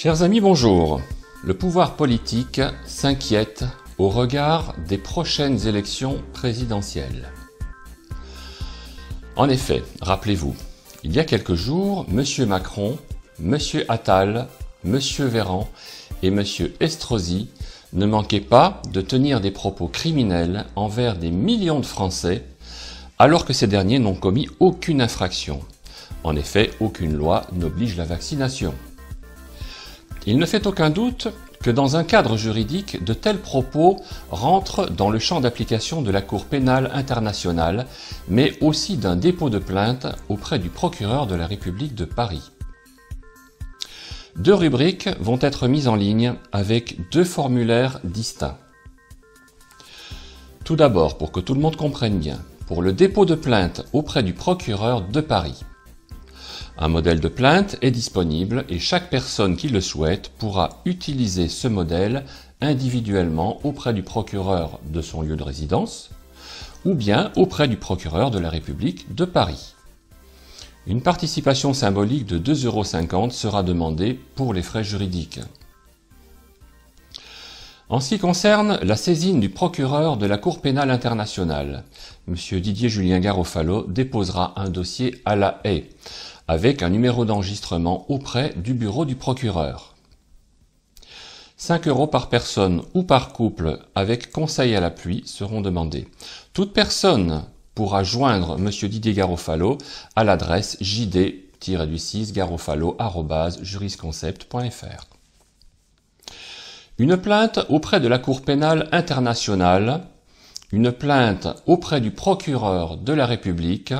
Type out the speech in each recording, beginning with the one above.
Chers amis, bonjour. Le pouvoir politique s'inquiète au regard des prochaines élections présidentielles. En effet, rappelez-vous, il y a quelques jours, M. Macron, M. Attal, M. Véran et M. Estrosi ne manquaient pas de tenir des propos criminels envers des millions de Français, alors que ces derniers n'ont commis aucune infraction. En effet, aucune loi n'oblige la vaccination. Il ne fait aucun doute que dans un cadre juridique, de tels propos rentrent dans le champ d'application de la Cour pénale internationale, mais aussi d'un dépôt de plainte auprès du procureur de la République de Paris. Deux rubriques vont être mises en ligne avec deux formulaires distincts. Tout d'abord, pour que tout le monde comprenne bien, pour le dépôt de plainte auprès du procureur de Paris. Un modèle de plainte est disponible et chaque personne qui le souhaite pourra utiliser ce modèle individuellement auprès du procureur de son lieu de résidence ou bien auprès du procureur de la République de Paris. Une participation symbolique de 2,50 € sera demandée pour les frais juridiques. En ce qui concerne la saisine du procureur de la Cour pénale internationale, M. Didier Julien Garofalo déposera un dossier à La Haye, avec un numéro d'enregistrement auprès du bureau du procureur. 5 € par personne ou par couple avec conseil à l'appui seront demandés. Toute personne pourra joindre M. Didier Garofalo à l'adresse jd-garofalo@jurisconcept.fr. Une plainte auprès de la Cour pénale internationale, une plainte auprès du procureur de la République.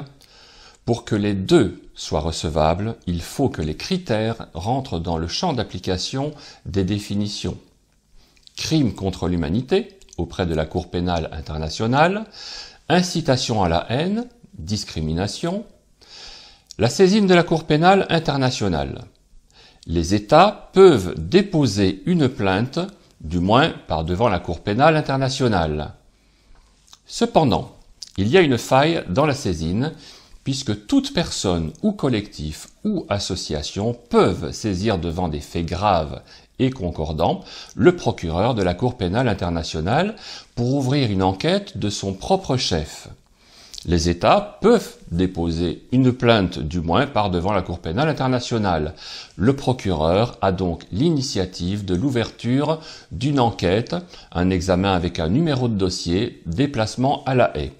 Pour que les deux soient recevables, il faut que les critères rentrent dans le champ d'application des définitions. Crime contre l'humanité, auprès de la Cour pénale internationale, incitation à la haine, discrimination, la saisine de la Cour pénale internationale. Les États peuvent déposer une plainte, du moins par devant la Cour pénale internationale. Cependant, il y a une faille dans la saisine, puisque toute personne ou collectif ou association peuvent saisir devant des faits graves et concordants le procureur de la Cour pénale internationale pour ouvrir une enquête de son propre chef. Les États peuvent déposer une plainte du moins par devant la Cour pénale internationale. Le procureur a donc l'initiative de l'ouverture d'une enquête, un examen avec un numéro de dossier, déplacement à La Haye.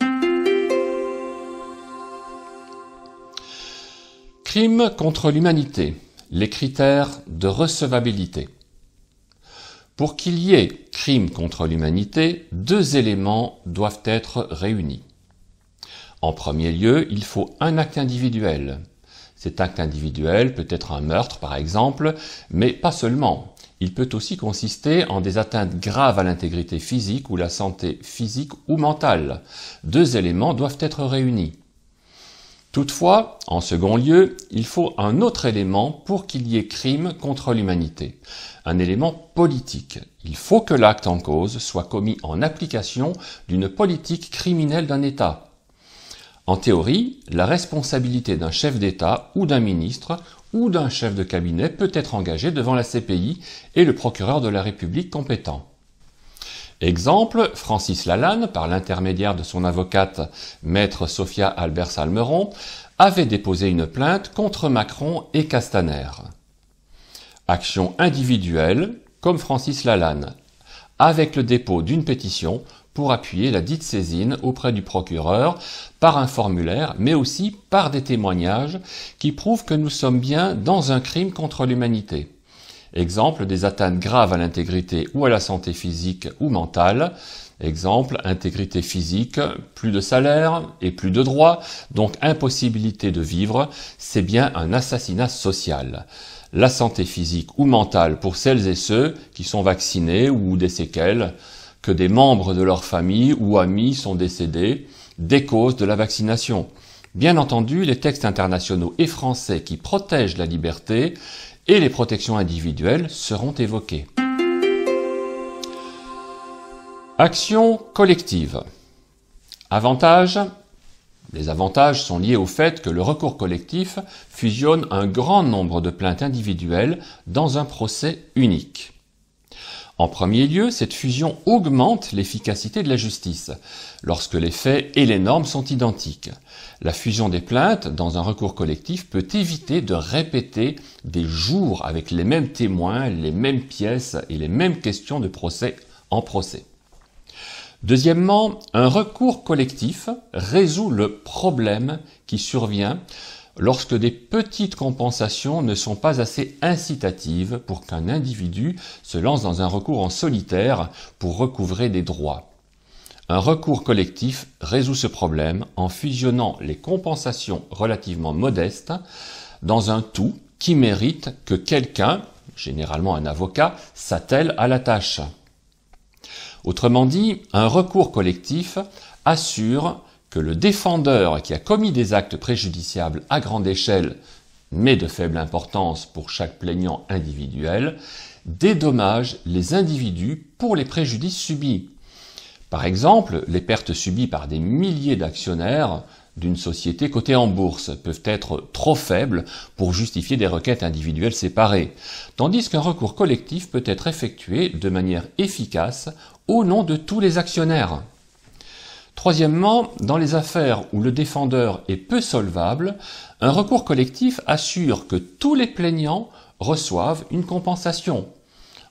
Crime contre l'humanité, les critères de recevabilité. Pour qu'il y ait crime contre l'humanité, deux éléments doivent être réunis. En premier lieu, il faut un acte individuel. Cet acte individuel peut être un meurtre par exemple, mais pas seulement. Il peut aussi consister en des atteintes graves à l'intégrité physique ou la santé physique ou mentale. Deux éléments doivent être réunis. Toutefois, en second lieu, il faut un autre élément pour qu'il y ait crime contre l'humanité, un élément politique. Il faut que l'acte en cause soit commis en application d'une politique criminelle d'un État. En théorie, la responsabilité d'un chef d'État ou d'un ministre ou d'un chef de cabinet peut être engagée devant la CPI et le procureur de la République compétent. Exemple, Francis Lalanne, par l'intermédiaire de son avocate maître Sophia Albert-Salmeron, avait déposé une plainte contre Macron et Castaner. Action individuelle, comme Francis Lalanne, avec le dépôt d'une pétition pour appuyer la dite saisine auprès du procureur par un formulaire, mais aussi par des témoignages qui prouvent que nous sommes bien dans un crime contre l'humanité. Exemple, des atteintes graves à l'intégrité ou à la santé physique ou mentale. Exemple, intégrité physique, plus de salaire et plus de droits, donc impossibilité de vivre, c'est bien un assassinat social. La santé physique ou mentale pour celles et ceux qui sont vaccinés ou des séquelles, que des membres de leur famille ou amis sont décédés des causes de la vaccination. Bien entendu, les textes internationaux et français qui protègent la liberté et les protections individuelles seront évoquées. Action collective. Avantage, Les avantages sont liés au fait que le recours collectif fusionne un grand nombre de plaintes individuelles dans un procès unique. En premier lieu, cette fusion augmente l'efficacité de la justice, lorsque les faits et les normes sont identiques. La fusion des plaintes dans un recours collectif peut éviter de répéter des jours avec les mêmes témoins, les mêmes pièces et les mêmes questions de procès en procès. Deuxièmement, un recours collectif résout le problème qui survient lorsque des petites compensations ne sont pas assez incitatives pour qu'un individu se lance dans un recours en solitaire pour recouvrer des droits. Un recours collectif résout ce problème en fusionnant les compensations relativement modestes dans un tout qui mérite que quelqu'un, généralement un avocat, s'attelle à la tâche. Autrement dit, un recours collectif assure que le défendeur qui a commis des actes préjudiciables à grande échelle, mais de faible importance pour chaque plaignant individuel, dédommage les individus pour les préjudices subis. Par exemple, les pertes subies par des milliers d'actionnaires d'une société cotée en bourse peuvent être trop faibles pour justifier des requêtes individuelles séparées, tandis qu'un recours collectif peut être effectué de manière efficace au nom de tous les actionnaires. Troisièmement, dans les affaires où le défendeur est peu solvable, un recours collectif assure que tous les plaignants reçoivent une compensation,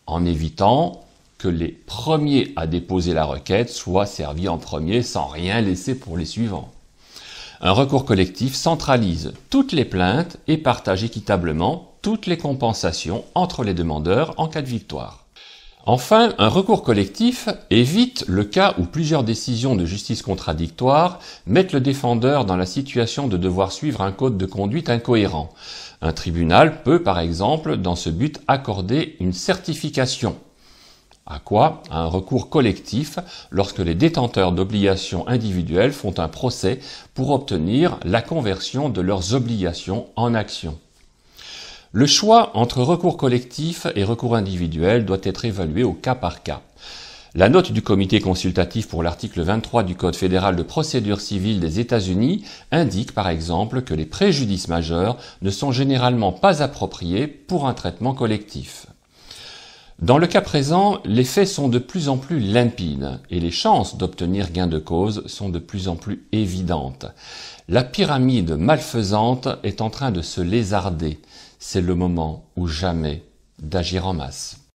en évitant que les premiers à déposer la requête soient servis en premier sans rien laisser pour les suivants. Un recours collectif centralise toutes les plaintes et partage équitablement toutes les compensations entre les demandeurs en cas de victoire. Enfin, un recours collectif évite le cas où plusieurs décisions de justice contradictoire mettent le défendeur dans la situation de devoir suivre un code de conduite incohérent. Un tribunal peut, par exemple, dans ce but, accorder une certification. À quoi? À un recours collectif lorsque les détenteurs d'obligations individuelles font un procès pour obtenir la conversion de leurs obligations en actions. Le choix entre recours collectif et recours individuel doit être évalué au cas par cas. La note du comité consultatif pour l'article 23 du Code fédéral de procédure civile des États-Unis indique par exemple que les préjudices majeurs ne sont généralement pas appropriés pour un traitement collectif. Dans le cas présent, les faits sont de plus en plus limpides et les chances d'obtenir gain de cause sont de plus en plus évidentes. La pyramide malfaisante est en train de se lézarder. C'est le moment ou jamais d'agir en masse.